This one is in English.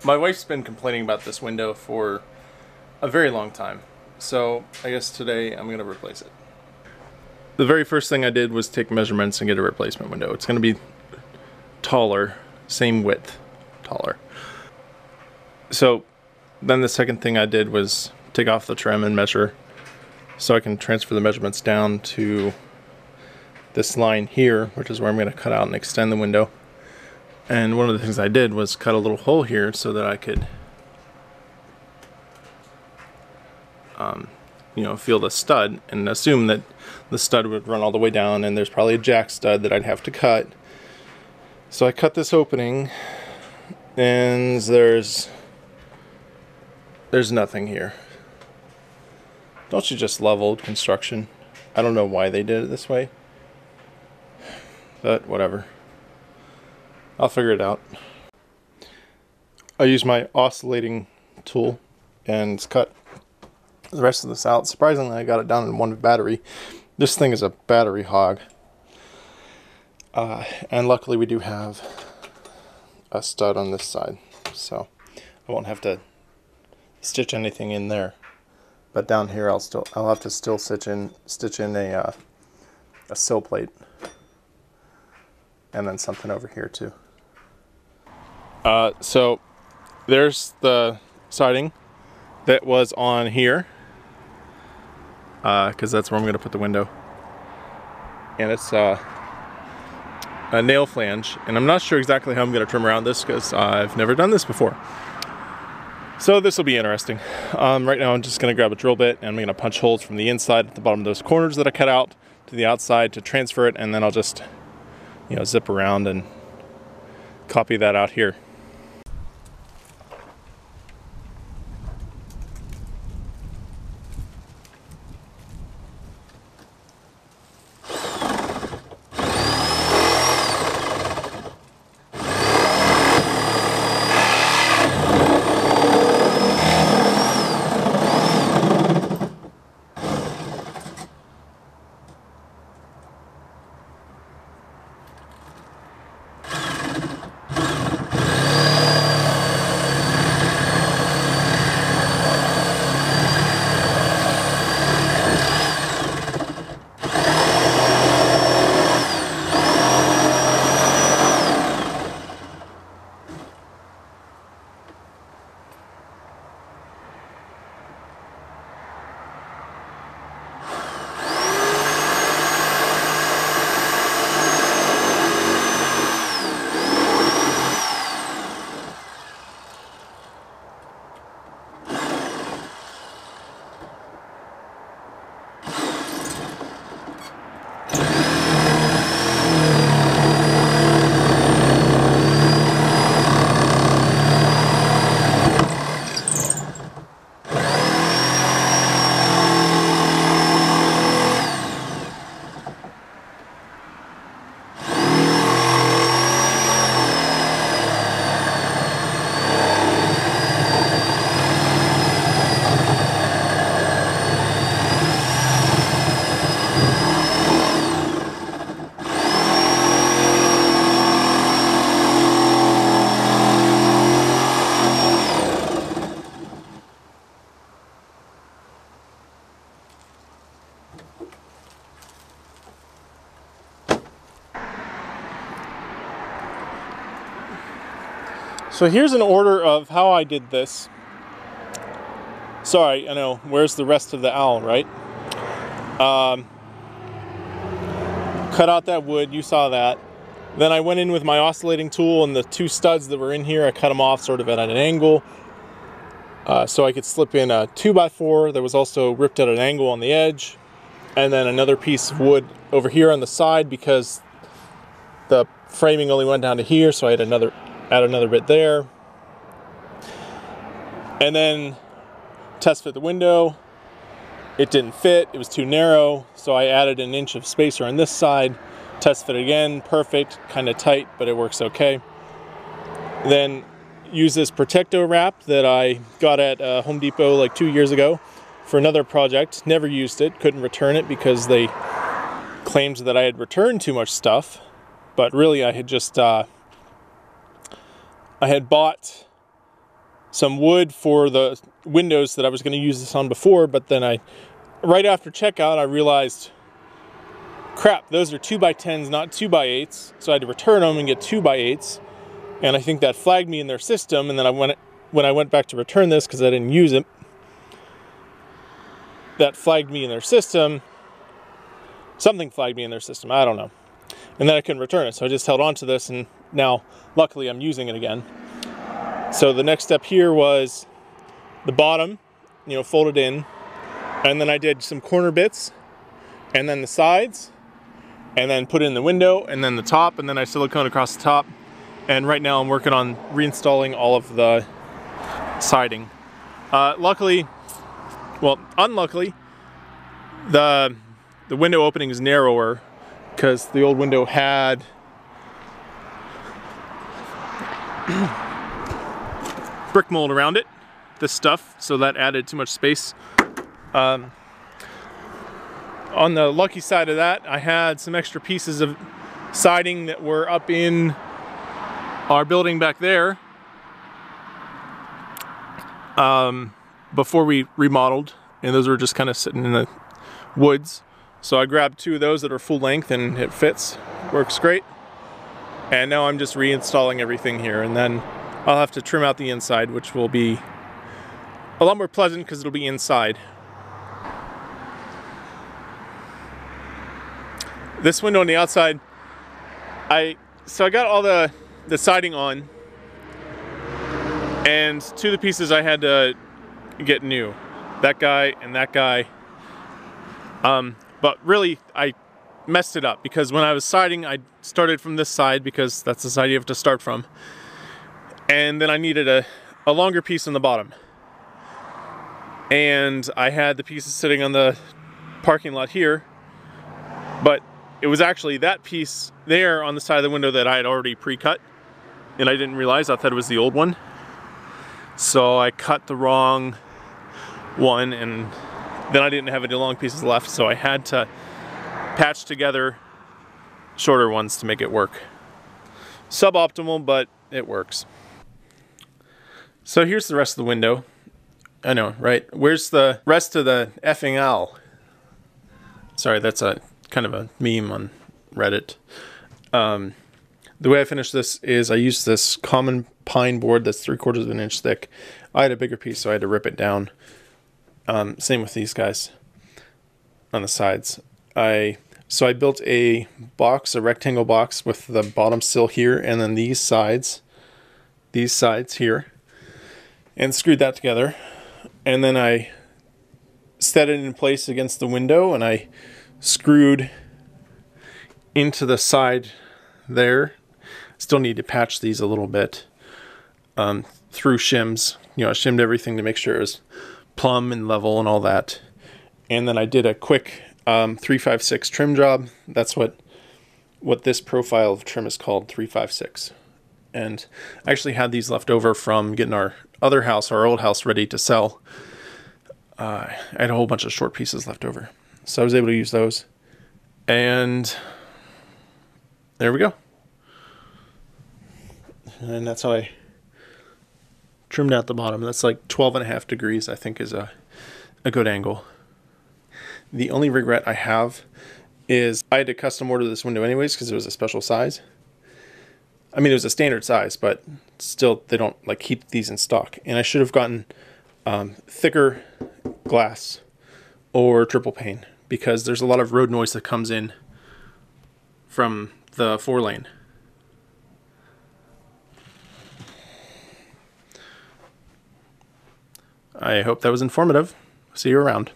My wife's been complaining about this window for a very long time, so I guess today I'm going to replace it. The very first thing I did was take measurements and get a replacement window. It's going to be taller, same width, taller. So then the second thing I did was take off the trim and measure so I can transfer the measurements down to this line here, which is where I'm going to cut out and extend the window. And one of the things I did was cut a little hole here so that I could feel the stud and assume that the stud would run all the way down, and there's probably a jack stud that I'd have to cut. So I cut this opening, and there's nothing here. Don't you just love old construction? I don't know why they did it this way, but whatever. I'll figure it out. I use my oscillating tool and cut the rest of this out. Surprisingly, I got it down in one battery. This thing is a battery hog. And luckily we do have a stud on this side, so I won't have to stitch anything in there. But down here I'll have to still stitch in a sill plate, and then something over here too. So there's the siding that was on here, because that's where I'm going to put the window, and it's a nail flange, and I'm not sure exactly how I'm going to trim around this because I've never done this before. So this will be interesting. Right now I'm just going to grab a drill bit and I'm going to punch holes from the inside at the bottom of those corners that I cut out to the outside to transfer it, and then I'll just zip around and copy that out here. So here's an order of how I did this. Sorry, I know, where's the rest of the owl, right? Cut out that wood, you saw that. Then I went in with my oscillating tool, and the two studs that were in here, I cut them off sort of at an angle. So I could slip in a 2x4 that was also ripped at an angle on the edge. And then another piece of wood over here on the side because the framing only went down to here, so I had add another bit there. And then test fit the window. It didn't fit, it was too narrow, so I added an inch of spacer on this side. Test fit again, perfect, kind of tight, but it works okay. Then use this Protecto wrap that I got at Home Depot like 2 years ago for another project. Never used it, couldn't return it because they claimed that I had returned too much stuff, but really I had just I had bought some wood for the windows that I was going to use this on before, but then right after checkout, I realized, crap, those are 2x10s, not 2x8s. So I had to return them and get 2x8s. And I think that flagged me in their system. And then when I went back to return this, because I didn't use it, that flagged me in their system. Something flagged me in their system, I don't know. And then I couldn't return it, so I just held on to this, and now, luckily, I'm using it again. So the next step here was the bottom, you know, folded in, and then I did some corner bits, and then the sides, and then put in the window, and then the top, and then I silicone across the top. And right now I'm working on reinstalling all of the siding. Luckily, well, unluckily, the window opening is narrower because the old window had brick mold around it, this stuff, so that added too much space. On the lucky side of that, I had some extra pieces of siding that were up in our building back there before we remodeled, and those were just kind of sitting in the woods. So I grabbed 2 of those that are full length, and it fits, works great. And now I'm just reinstalling everything here, and then I'll have to trim out the inside, which will be a lot more pleasant because it'll be inside. This window on the outside, so I got all the siding on, and 2 of the pieces I had to get new. That guy and that guy. But really, I messed it up because when I was siding, I started from this side because that's the side you have to start from. And then I needed a longer piece on the bottom. And I had the pieces sitting on the parking lot here, but it was actually that piece there on the side of the window that I had already pre-cut, and I didn't realize. I thought it was the old one. So I cut the wrong one, and then I didn't have any long pieces left, so I had to patch together shorter ones to make it work. Suboptimal, but it works. So here's the rest of the window. I know, right? Where's the rest of the effing owl? Sorry, that's a kind of a meme on Reddit. The way I finished this is I used this common pine board that's 3/4 of an inch thick. I had a bigger piece, so I had to rip it down. Same with these guys on the sides. So I built a box, a rectangle box with the bottom sill here, and then these sides here, and screwed that together. And then I set it in place against the window, and I screwed into the side there. Still need to patch these a little bit through shims. You know, I shimmed everything to make sure it was plumb and level and all that. And then I did a quick 356 trim job. That's what this profile of trim is called, 356. And I actually had these left over from getting our other house, our old house, ready to sell. I had a whole bunch of short pieces left over, so I was able to use those. And there we go. And that's how I trimmed out the bottom. That's like 12.5 degrees, I think, is a good angle. The only regret I have is I had to custom order this window anyways because it was a special size. I mean, it was a standard size, but still, they don't like keep these in stock. And I should have gotten thicker glass or triple pane because there's a lot of road noise that comes in from the 4-lane. I hope that was informative. See you around.